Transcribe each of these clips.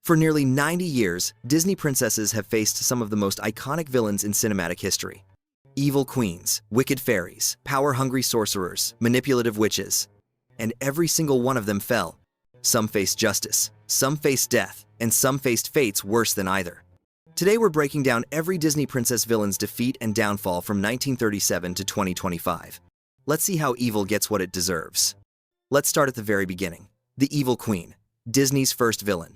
For nearly 90 years, Disney princesses have faced some of the most iconic villains in cinematic history. Evil queens, wicked fairies, power-hungry sorcerers, manipulative witches. And every single one of them fell. Some faced justice, some faced death, and some faced fates worse than either. Today we're breaking down every Disney princess villain's defeat and downfall from 1937 to 2025. Let's see how evil gets what it deserves. Let's start at the very beginning. The Evil Queen, Disney's first villain.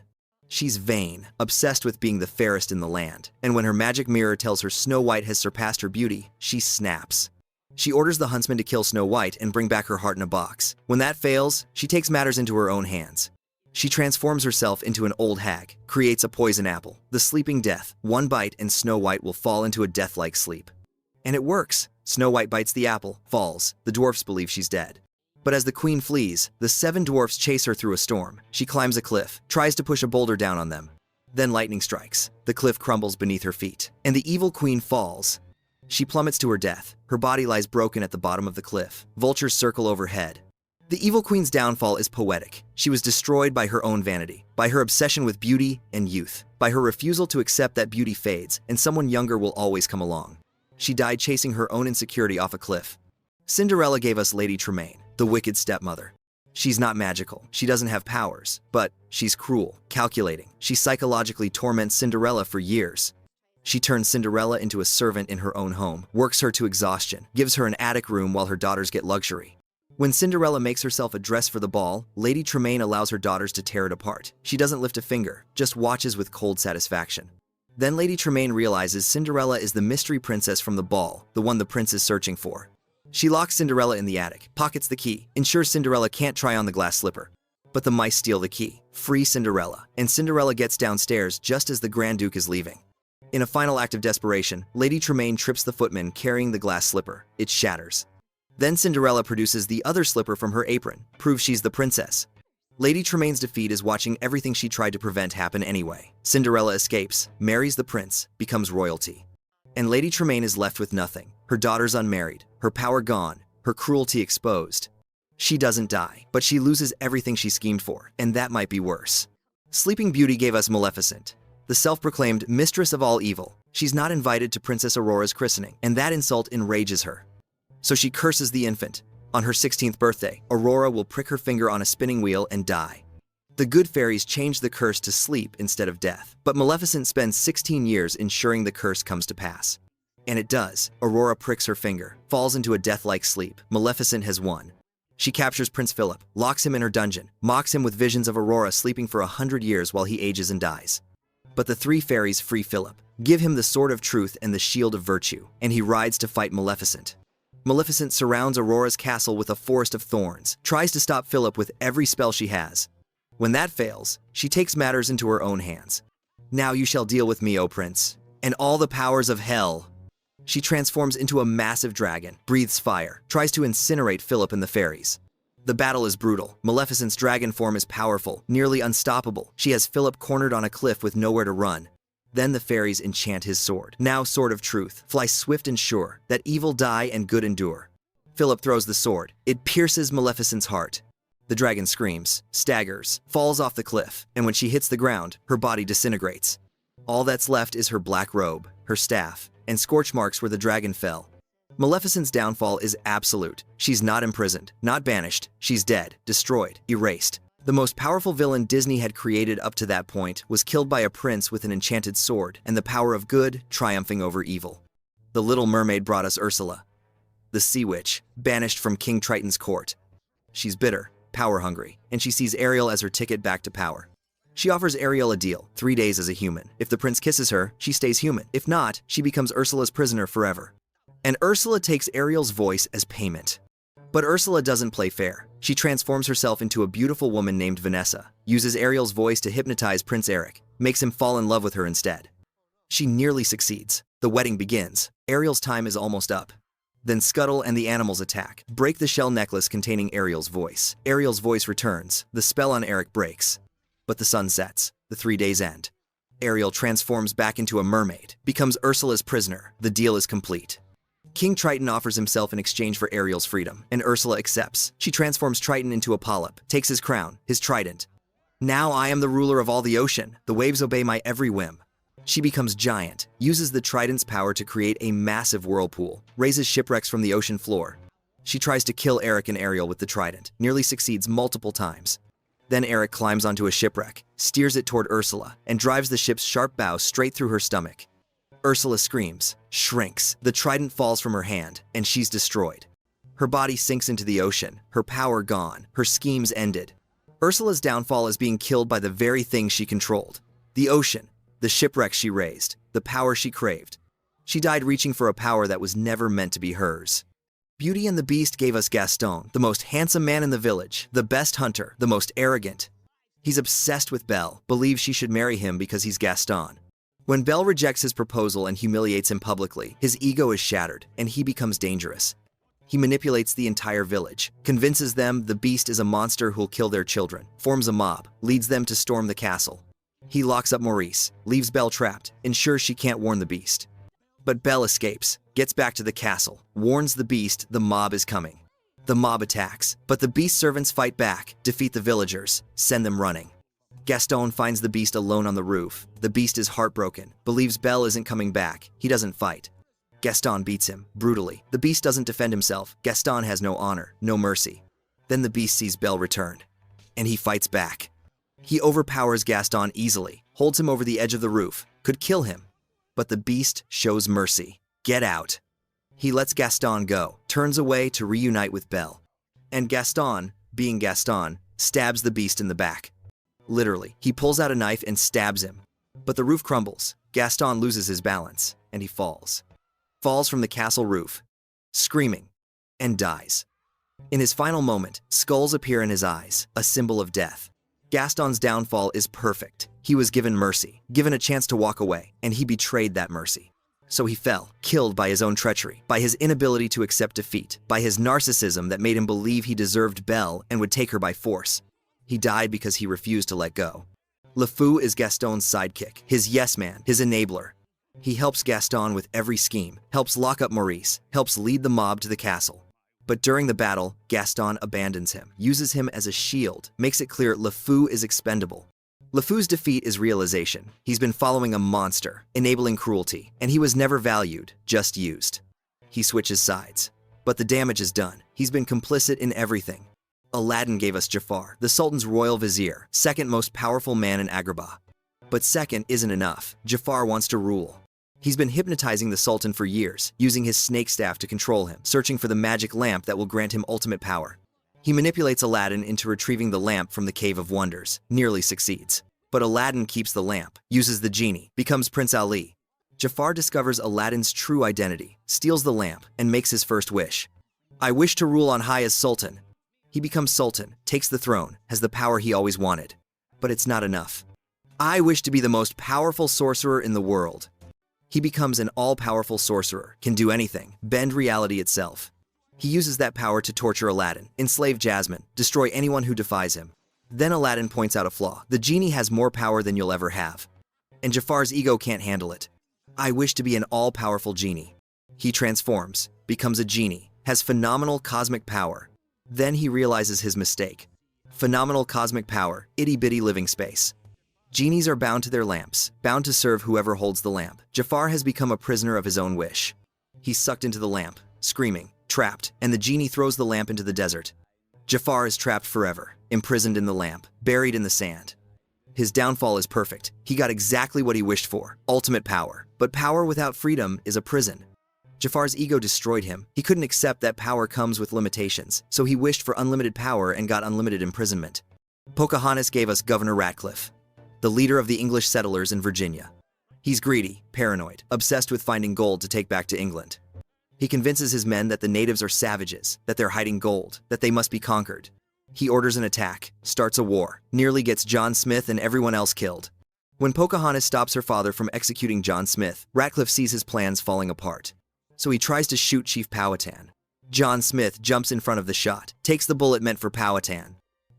She's vain, obsessed with being the fairest in the land, and when her magic mirror tells her Snow White has surpassed her beauty, she snaps. She orders the huntsman to kill Snow White and bring back her heart in a box. When that fails, she takes matters into her own hands. She transforms herself into an old hag, creates a poison apple, the sleeping death. One bite and Snow White will fall into a death-like sleep. And it works. Snow White bites the apple, falls. The dwarfs believe she's dead. But as the queen flees, the 7 dwarfs chase her through a storm. She climbs a cliff, tries to push a boulder down on them. Then lightning strikes. The cliff crumbles beneath her feet, and the evil queen falls. She plummets to her death. Her body lies broken at the bottom of the cliff. Vultures circle overhead. The evil queen's downfall is poetic. She was destroyed by her own vanity, by her obsession with beauty and youth, by her refusal to accept that beauty fades and someone younger will always come along. She died chasing her own insecurity off a cliff. Cinderella gave us Lady Tremaine, the wicked stepmother. She's not magical, she doesn't have powers, but she's cruel, calculating. She psychologically torments Cinderella for years. She turns Cinderella into a servant in her own home, works her to exhaustion, gives her an attic room while her daughters get luxury. When Cinderella makes herself a dress for the ball, Lady Tremaine allows her daughters to tear it apart. She doesn't lift a finger, just watches with cold satisfaction. Then Lady Tremaine realizes Cinderella is the mystery princess from the ball, the one the prince is searching for. She locks Cinderella in the attic, pockets the key, ensures Cinderella can't try on the glass slipper. But the mice steal the key, free Cinderella, and Cinderella gets downstairs just as the Grand Duke is leaving. In a final act of desperation, Lady Tremaine trips the footman carrying the glass slipper. It shatters. Then Cinderella produces the other slipper from her apron, proves she's the princess. Lady Tremaine's defeat is watching everything she tried to prevent happen anyway. Cinderella escapes, marries the prince, becomes royalty. And Lady Tremaine is left with nothing. Her daughters unmarried, her power gone, her cruelty exposed. She doesn't die, but she loses everything she schemed for, and that might be worse. Sleeping Beauty gave us Maleficent, the self-proclaimed mistress of all evil. She's not invited to Princess Aurora's christening, and that insult enrages her. So she curses the infant. On her 16th birthday, Aurora will prick her finger on a spinning wheel and die. The good fairies change the curse to sleep instead of death, but Maleficent spends 16 years ensuring the curse comes to pass. And it does. Aurora pricks her finger, falls into a death-like sleep. Maleficent has won. She captures Prince Philip, locks him in her dungeon, mocks him with visions of Aurora sleeping for 100 years while he ages and dies. But the 3 fairies free Philip, give him the sword of truth and the shield of virtue, and he rides to fight Maleficent. Maleficent surrounds Aurora's castle with a forest of thorns, tries to stop Philip with every spell she has. When that fails, she takes matters into her own hands. Now you shall deal with me, O prince, and all the powers of hell. She transforms into a massive dragon, breathes fire, tries to incinerate Philip and the fairies. The battle is brutal. Maleficent's dragon form is powerful, nearly unstoppable. She has Philip cornered on a cliff with nowhere to run. Then the fairies enchant his sword, now Sword of Truth, fly swift and sure, that evil die and good endure. Philip throws the sword. It pierces Maleficent's heart. The dragon screams, staggers, falls off the cliff, and when she hits the ground, her body disintegrates. All that's left is her black robe, her staff, and scorch marks where the dragon fell. Maleficent's downfall is absolute. She's not imprisoned, not banished. She's dead, destroyed, erased. The most powerful villain Disney had created up to that point was killed by a prince with an enchanted sword and the power of good triumphing over evil. The Little Mermaid brought us Ursula, the sea witch, banished from King Triton's court. She's bitter, power-hungry, and she sees Ariel as her ticket back to power. She offers Ariel a deal, 3 days as a human. If the prince kisses her, she stays human. If not, she becomes Ursula's prisoner forever. And Ursula takes Ariel's voice as payment. But Ursula doesn't play fair. She transforms herself into a beautiful woman named Vanessa, uses Ariel's voice to hypnotize Prince Eric, makes him fall in love with her instead. She nearly succeeds. The wedding begins. Ariel's time is almost up. Then Scuttle and the animals attack, break the shell necklace containing Ariel's voice. Ariel's voice returns. The spell on Eric breaks. But the sun sets. The 3 days end. Ariel transforms back into a mermaid, becomes Ursula's prisoner. The deal is complete. King Triton offers himself in exchange for Ariel's freedom, and Ursula accepts. She transforms Triton into a polyp, takes his crown, his trident. Now I am the ruler of all the ocean. The waves obey my every whim. She becomes giant, uses the trident's power to create a massive whirlpool, raises shipwrecks from the ocean floor. She tries to kill Eric and Ariel with the trident, nearly succeeds multiple times. Then Eric climbs onto a shipwreck, steers it toward Ursula, and drives the ship's sharp bow straight through her stomach. Ursula screams, shrinks, the trident falls from her hand, and she's destroyed. Her body sinks into the ocean, her power gone, her schemes ended. Ursula's downfall is being killed by the very thing she controlled. The ocean, the shipwreck she raised, the power she craved. She died reaching for a power that was never meant to be hers. Beauty and the Beast gave us Gaston, the most handsome man in the village, the best hunter, the most arrogant. He's obsessed with Belle, believes she should marry him because he's Gaston. When Belle rejects his proposal and humiliates him publicly, his ego is shattered, and he becomes dangerous. He manipulates the entire village, convinces them the Beast is a monster who'll kill their children, forms a mob, leads them to storm the castle. He locks up Maurice, leaves Belle trapped, ensures she can't warn the Beast. But Belle escapes, gets back to the castle, warns the Beast the mob is coming. The mob attacks, but the Beast's servants fight back, defeat the villagers, send them running. Gaston finds the Beast alone on the roof. The Beast is heartbroken, believes Belle isn't coming back. He doesn't fight. Gaston beats him, brutally. The Beast doesn't defend himself. Gaston has no honor, no mercy. Then the Beast sees Belle return, and he fights back. He overpowers Gaston easily, holds him over the edge of the roof, could kill him. But the Beast shows mercy. Get out. He lets Gaston go, turns away to reunite with Belle. And Gaston, being Gaston, stabs the Beast in the back. Literally, he pulls out a knife and stabs him. But the roof crumbles. Gaston loses his balance, and he falls. Falls from the castle roof, screaming, and dies. In his final moment, skulls appear in his eyes, a symbol of death. Gaston's downfall is perfect. He was given mercy, given a chance to walk away, and he betrayed that mercy. So he fell, killed by his own treachery, by his inability to accept defeat, by his narcissism that made him believe he deserved Belle and would take her by force. He died because he refused to let go. Le Fou is Gaston's sidekick, his yes man, his enabler. He helps Gaston with every scheme, helps lock up Maurice, helps lead the mob to the castle. But during the battle, Gaston abandons him, uses him as a shield, makes it clear Le Fou is expendable. Le Fou's defeat is realization. He's been following a monster, enabling cruelty, and he was never valued, just used. He switches sides. But the damage is done. He's been complicit in everything. Aladdin gave us Jafar, the Sultan's royal vizier, second most powerful man in Agrabah. But second isn't enough. Jafar wants to rule. He's been hypnotizing the Sultan for years, using his snake staff to control him, searching for the magic lamp that will grant him ultimate power. He manipulates Aladdin into retrieving the lamp from the Cave of Wonders, nearly succeeds. But Aladdin keeps the lamp, uses the genie, becomes Prince Ali. Jafar discovers Aladdin's true identity, steals the lamp, and makes his first wish. I wish to rule on high as Sultan. He becomes Sultan, takes the throne, has the power he always wanted. But it's not enough. I wish to be the most powerful sorcerer in the world. He becomes an all-powerful sorcerer, can do anything, bend reality itself. He uses that power to torture Aladdin, enslave Jasmine, destroy anyone who defies him. Then Aladdin points out a flaw. The genie has more power than you'll ever have. And Jafar's ego can't handle it. I wish to be an all-powerful genie. He transforms, becomes a genie, has phenomenal cosmic power. Then he realizes his mistake. Phenomenal cosmic power, itty-bitty living space. Genies are bound to their lamps, bound to serve whoever holds the lamp. Jafar has become a prisoner of his own wish. He's sucked into the lamp, screaming, trapped, and the genie throws the lamp into the desert. Jafar is trapped forever, imprisoned in the lamp, buried in the sand. His downfall is perfect. He got exactly what he wished for, ultimate power. But power without freedom is a prison. Jafar's ego destroyed him. He couldn't accept that power comes with limitations, so he wished for unlimited power and got unlimited imprisonment. Pocahontas gave us Governor Ratcliffe, the leader of the English settlers in Virginia. He's greedy, paranoid, obsessed with finding gold to take back to England. He convinces his men that the natives are savages, that they're hiding gold, that they must be conquered. He orders an attack, starts a war, nearly gets John Smith and everyone else killed. When Pocahontas stops her father from executing John Smith, Ratcliffe sees his plans falling apart. So he tries to shoot Chief Powhatan. John Smith jumps in front of the shot, takes the bullet meant for Powhatan.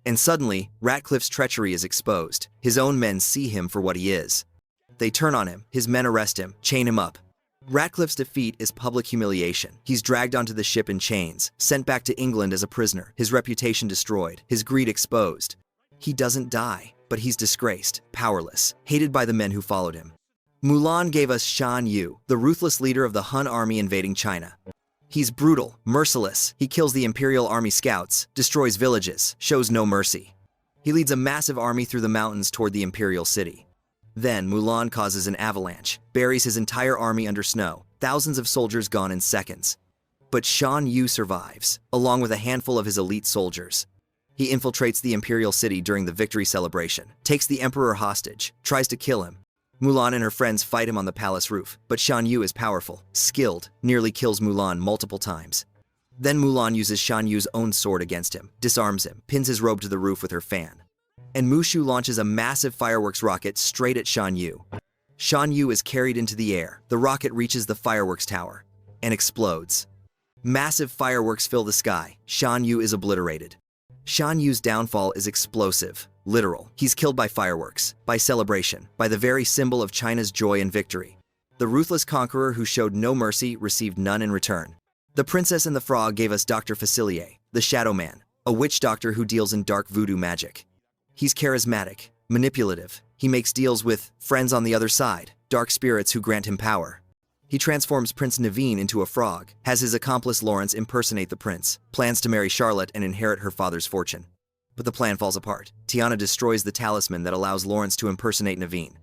And suddenly, Ratcliffe's treachery is exposed. His own men see him for what he is. They turn on him, his men arrest him, chain him up. Ratcliffe's defeat is public humiliation. He's dragged onto the ship in chains, sent back to England as a prisoner, his reputation destroyed, his greed exposed. He doesn't die, but he's disgraced, powerless, hated by the men who followed him. Mulan gave us Shan Yu, the ruthless leader of the Han army invading China. He's brutal, merciless, he kills the Imperial Army scouts, destroys villages, shows no mercy. He leads a massive army through the mountains toward the Imperial city. Then Mulan causes an avalanche, buries his entire army under snow, thousands of soldiers gone in seconds. But Shan Yu survives, along with a handful of his elite soldiers. He infiltrates the Imperial city during the victory celebration, takes the Emperor hostage, tries to kill him. Mulan and her friends fight him on the palace roof, but Shan Yu is powerful, skilled, nearly kills Mulan multiple times. Then Mulan uses Shan Yu's own sword against him, disarms him, pins his robe to the roof with her fan. And Mushu launches a massive fireworks rocket straight at Shan Yu. Shan Yu is carried into the air, the rocket reaches the fireworks tower, and explodes. Massive fireworks fill the sky, Shan Yu is obliterated. Shan Yu's downfall is explosive, literal. He's killed by fireworks, by celebration, by the very symbol of China's joy and victory. The ruthless conqueror who showed no mercy received none in return. The Princess and the Frog gave us Dr. Facilier, the Shadow Man, a witch doctor who deals in dark voodoo magic. He's charismatic, manipulative. He makes deals with friends on the other side, dark spirits who grant him power. He transforms Prince Naveen into a frog, has his accomplice Lawrence impersonate the prince, plans to marry Charlotte and inherit her father's fortune. But the plan falls apart. Tiana destroys the talisman that allows Lawrence to impersonate Naveen.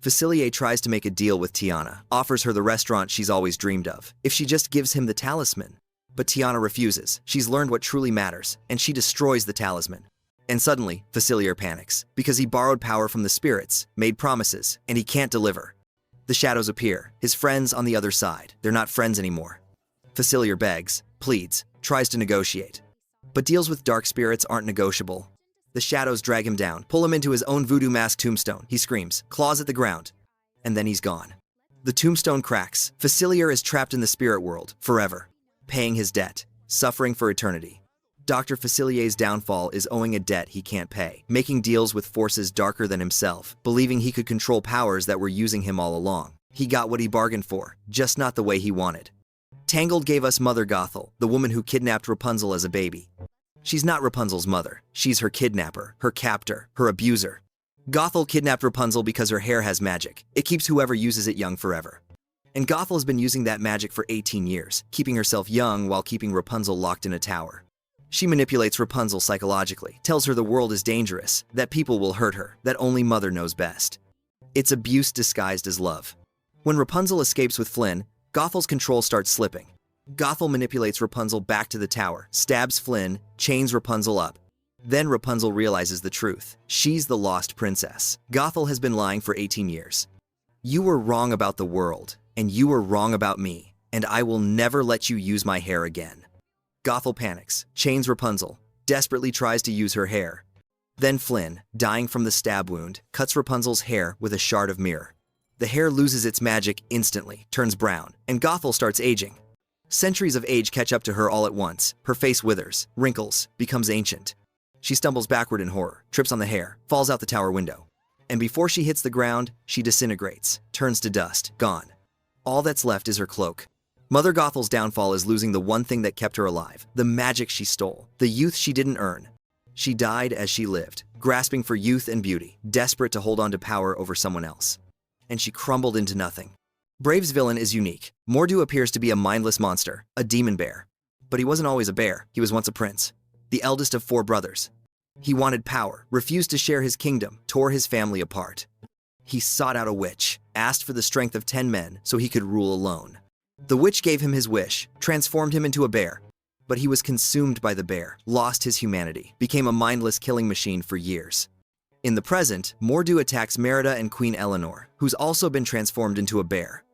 Facilier tries to make a deal with Tiana, offers her the restaurant she's always dreamed of, if she just gives him the talisman. But Tiana refuses. She's learned what truly matters, and she destroys the talisman. And suddenly, Facilier panics, because he borrowed power from the spirits, made promises, and he can't deliver. The shadows appear, his friends on the other side. They're not friends anymore. Facilier begs, pleads, tries to negotiate. But deals with dark spirits aren't negotiable. The shadows drag him down, pull him into his own voodoo mask tombstone. He screams, claws at the ground, and then he's gone. The tombstone cracks. Facilier is trapped in the spirit world, forever, paying his debt, suffering for eternity. Dr. Facilier's downfall is owing a debt he can't pay, making deals with forces darker than himself, believing he could control powers that were using him all along. He got what he bargained for, just not the way he wanted. Tangled gave us Mother Gothel, the woman who kidnapped Rapunzel as a baby. She's not Rapunzel's mother. She's her kidnapper, her captor, her abuser. Gothel kidnapped Rapunzel because her hair has magic. It keeps whoever uses it young forever. And Gothel has been using that magic for 18 years, keeping herself young while keeping Rapunzel locked in a tower. She manipulates Rapunzel psychologically, tells her the world is dangerous, that people will hurt her, that only Mother knows best. It's abuse disguised as love. When Rapunzel escapes with Flynn, Gothel's control starts slipping. Gothel manipulates Rapunzel back to the tower, stabs Flynn, chains Rapunzel up. Then Rapunzel realizes the truth. She's the lost princess. Gothel has been lying for 18 years. You were wrong about the world, and you were wrong about me, and I will never let you use my hair again. Gothel panics, chains Rapunzel, desperately tries to use her hair. Then Flynn, dying from the stab wound, cuts Rapunzel's hair with a shard of mirror. The hair loses its magic instantly, turns brown, and Gothel starts aging. Centuries of age catch up to her all at once. Her face withers, wrinkles, becomes ancient. She stumbles backward in horror, trips on the hair, falls out the tower window. And before she hits the ground, she disintegrates, turns to dust, gone. All that's left is her cloak. Mother Gothel's downfall is losing the one thing that kept her alive, the magic she stole, the youth she didn't earn. She died as she lived, grasping for youth and beauty, desperate to hold on to power over someone else. And she crumbled into nothing. Brave's villain is unique. Mor'du appears to be a mindless monster, a demon bear. But he wasn't always a bear, he was once a prince, the eldest of 4 brothers. He wanted power, refused to share his kingdom, tore his family apart. He sought out a witch, asked for the strength of 10 men so he could rule alone. The witch gave him his wish, transformed him into a bear. But he was consumed by the bear, lost his humanity, became a mindless killing machine for years. In the present, Mor'du attacks Merida and Queen Eleanor, who's also been transformed into a bear.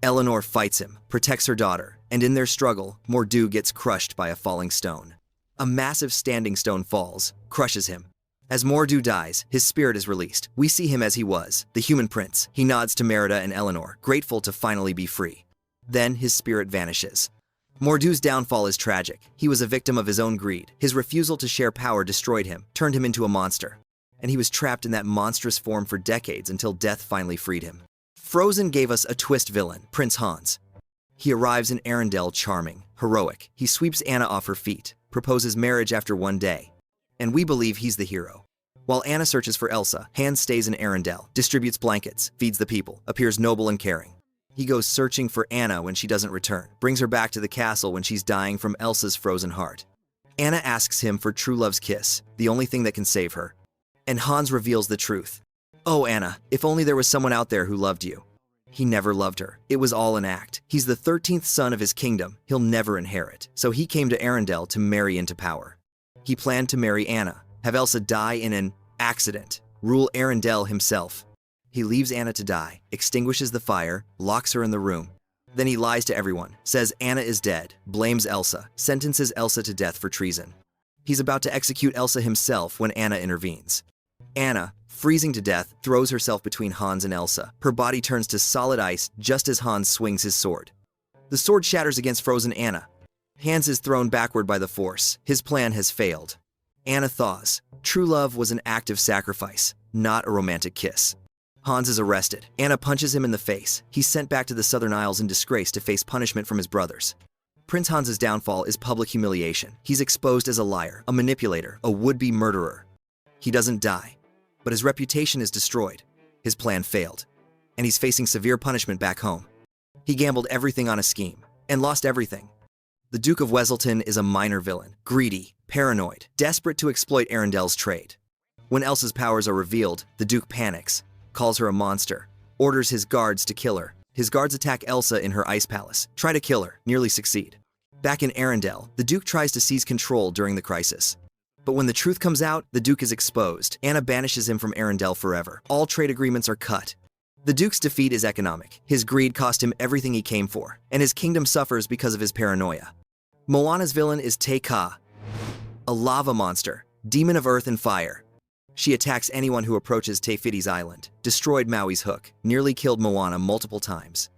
Eleanor fights him, protects her daughter, and in their struggle, Mor'du gets crushed by a falling stone. A massive standing stone falls, crushes him. As Mor'du dies, his spirit is released. We see him as he was, the human prince. He nods to Merida and Eleanor, grateful to finally be free. Then his spirit vanishes. Mor'du's downfall is tragic. He was a victim of his own greed. His refusal to share power destroyed him, turned him into a monster. And he was trapped in that monstrous form for decades until death finally freed him. Frozen gave us a twist villain, Prince Hans. He arrives in Arendelle charming, heroic. He sweeps Anna off her feet, proposes marriage after one day. And we believe he's the hero. While Anna searches for Elsa, Hans stays in Arendelle, distributes blankets, feeds the people, appears noble and caring. He goes searching for Anna when she doesn't return, brings her back to the castle when she's dying from Elsa's frozen heart. Anna asks him for true love's kiss, the only thing that can save her. And Hans reveals the truth. Oh, Anna, if only there was someone out there who loved you. He never loved her. It was all an act. He's the 13th son of his kingdom. He'll never inherit. So he came to Arendelle to marry into power. He planned to marry Anna, have Elsa die in an accident, rule Arendelle himself. He leaves Anna to die, extinguishes the fire, locks her in the room. Then he lies to everyone, says Anna is dead, blames Elsa, sentences Elsa to death for treason. He's about to execute Elsa himself when Anna intervenes. Anna, freezing to death, throws herself between Hans and Elsa. Her body turns to solid ice just as Hans swings his sword. The sword shatters against frozen Anna. Hans is thrown backward by the force. His plan has failed. Anna thaws. True love was an act of sacrifice, not a romantic kiss. Hans is arrested. Anna punches him in the face. He's sent back to the Southern Isles in disgrace to face punishment from his brothers. Prince Hans's downfall is public humiliation. He's exposed as a liar, a manipulator, a would-be murderer. He doesn't die, but his reputation is destroyed. His plan failed, and he's facing severe punishment back home. He gambled everything on a scheme, and lost everything. The Duke of Weselton is a minor villain, greedy, paranoid, desperate to exploit Arendelle's trade. When Elsa's powers are revealed, the Duke panics, calls her a monster, orders his guards to kill her. His guards attack Elsa in her ice palace, try to kill her, nearly succeed. Back in Arendelle, the Duke tries to seize control during the crisis. But when the truth comes out, the Duke is exposed. Anna banishes him from Arendelle forever. All trade agreements are cut. The Duke's defeat is economic. His greed cost him everything he came for, and his kingdom suffers because of his paranoia. Moana's villain is Te Ka, a lava monster, demon of earth and fire. She attacks anyone who approaches Te Fiti's island, destroyed Maui's hook, nearly killed Moana multiple times.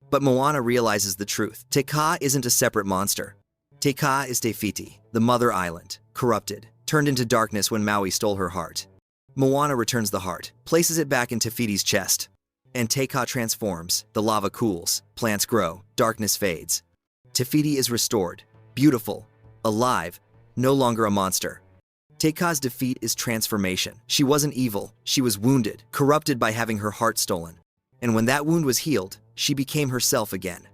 But Moana realizes the truth. Te Ka isn't a separate monster. Te Ka is Te Fiti, the mother island, corrupted, turned into darkness when Maui stole her heart. Moana returns the heart, places it back in Te Fiti's chest, and Te Ka transforms. The lava cools, plants grow, darkness fades. Te Fiti is restored, beautiful, alive, no longer a monster. Te Ka's defeat is transformation. She wasn't evil, she was wounded, corrupted by having her heart stolen. And when that wound was healed, she became herself again.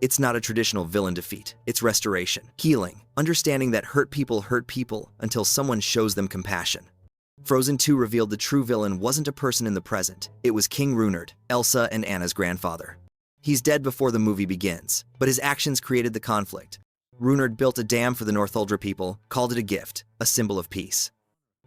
It's not a traditional villain defeat, it's restoration, healing, understanding that hurt people until someone shows them compassion. Frozen 2 revealed the true villain wasn't a person in the present, it was King Runeard, Elsa and Anna's grandfather. He's dead before the movie begins, but his actions created the conflict. Runeard built a dam for the Northuldra people, called it a gift, a symbol of peace.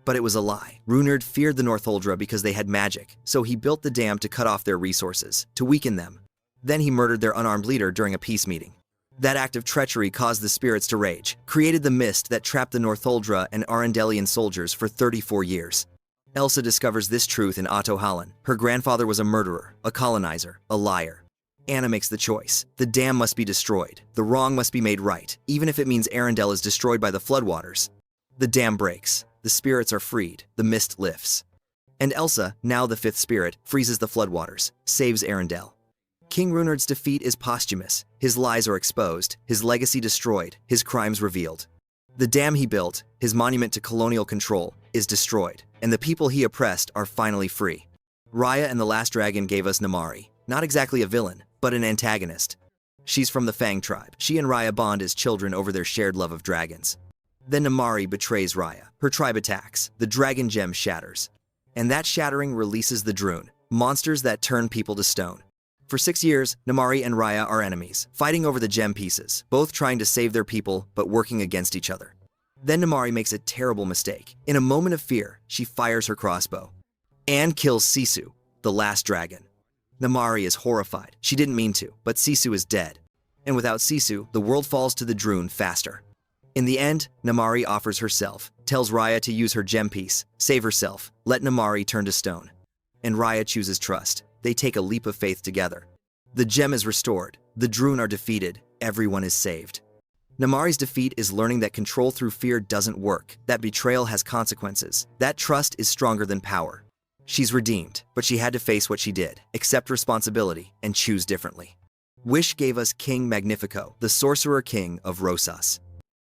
But it was a lie. Runeard feared the Northuldra because they had magic, so he built the dam to cut off their resources, to weaken them. Then he murdered their unarmed leader during a peace meeting. That act of treachery caused the spirits to rage, created the mist that trapped the Northuldra and Arendellian soldiers for 34 years. Elsa discovers this truth in Otto Hallen. Her grandfather was a murderer, a colonizer, a liar. Anna makes the choice. The dam must be destroyed. The wrong must be made right, even if it means Arendelle is destroyed by the floodwaters. The dam breaks. The spirits are freed. The mist lifts. And Elsa, now the fifth spirit, freezes the floodwaters, saves Arendelle. King Runeard's defeat is posthumous. His lies are exposed, his legacy destroyed, his crimes revealed. The dam he built, his monument to colonial control, is destroyed, and the people he oppressed are finally free. Raya and the Last Dragon gave us Namaari, not exactly a villain, but an antagonist. She's from the Fang tribe. She and Raya bond as children over their shared love of dragons. Then Namaari betrays Raya. Her tribe attacks. The dragon gem shatters. And that shattering releases the Droon, monsters that turn people to stone. For 6 years, Namaari and Raya are enemies, fighting over the gem pieces, both trying to save their people, but working against each other. Then Namaari makes a terrible mistake. In a moment of fear, she fires her crossbow and kills Sisu, the last dragon. Namaari is horrified. She didn't mean to, but Sisu is dead. And without Sisu, the world falls to the Droon faster. In the end, Namaari offers herself, tells Raya to use her gem piece, save herself, let Namaari turn to stone. And Raya chooses trust. They take a leap of faith together. The gem is restored, the Droon are defeated, everyone is saved. Namaari's defeat is learning that control through fear doesn't work, that betrayal has consequences, that trust is stronger than power. She's redeemed, but she had to face what she did, accept responsibility, and choose differently. Wish gave us King Magnifico, the sorcerer king of Rosas.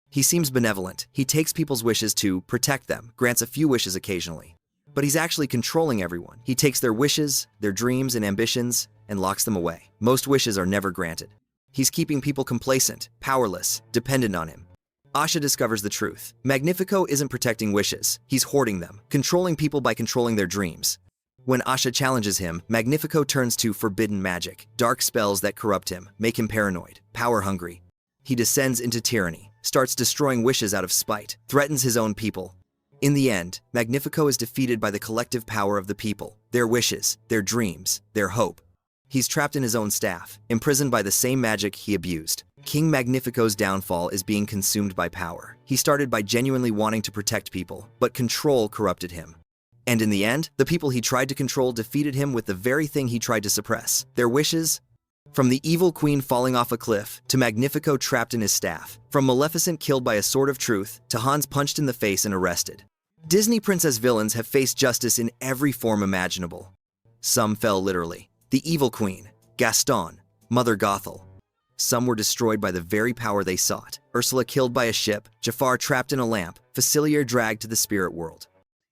He seems benevolent, he takes people's wishes to protect them, grants a few wishes occasionally. But he's actually controlling everyone. He takes their wishes, their dreams and ambitions, and locks them away. Most wishes are never granted. He's keeping people complacent, powerless, dependent on him. Asha discovers the truth. Magnifico isn't protecting wishes. He's hoarding them, controlling people by controlling their dreams. When Asha challenges him, Magnifico turns to forbidden magic, dark spells that corrupt him, make him paranoid, power-hungry. He descends into tyranny, starts destroying wishes out of spite, threatens his own people. In the end, Magnifico is defeated by the collective power of the people, their wishes, their dreams, their hope. He's trapped in his own staff, imprisoned by the same magic he abused. King Magnifico's downfall is being consumed by power. He started by genuinely wanting to protect people, but control corrupted him. And in the end, the people he tried to control defeated him with the very thing he tried to suppress, their wishes. From the evil queen falling off a cliff, to Magnifico trapped in his staff, from Maleficent killed by a sword of truth, to Hans punched in the face and arrested. Disney princess villains have faced justice in every form imaginable. Some fell literally. The evil queen, Gaston, Mother Gothel. Some were destroyed by the very power they sought. Ursula killed by a ship, Jafar trapped in a lamp, Facilier dragged to the spirit world.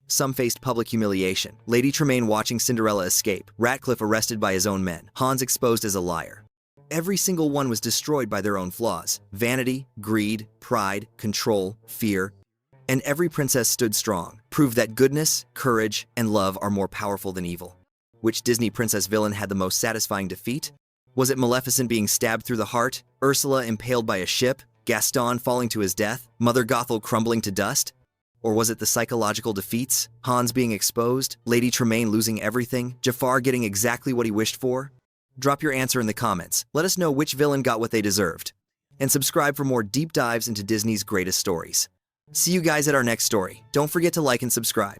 Some faced public humiliation. Lady Tremaine watching Cinderella escape, Ratcliffe arrested by his own men, Hans exposed as a liar. Every single one was destroyed by their own flaws. Vanity, greed, pride, control, fear. And every princess stood strong, proved that goodness, courage, and love are more powerful than evil. Which Disney princess villain had the most satisfying defeat? Was it Maleficent being stabbed through the heart, Ursula impaled by a ship, Gaston falling to his death, Mother Gothel crumbling to dust? Or was it the psychological defeats, Hans being exposed, Lady Tremaine losing everything, Jafar getting exactly what he wished for? Drop your answer in the comments. Let us know which villain got what they deserved. And subscribe for more deep dives into Disney's greatest stories. See you guys at our next story. Don't forget to like and subscribe.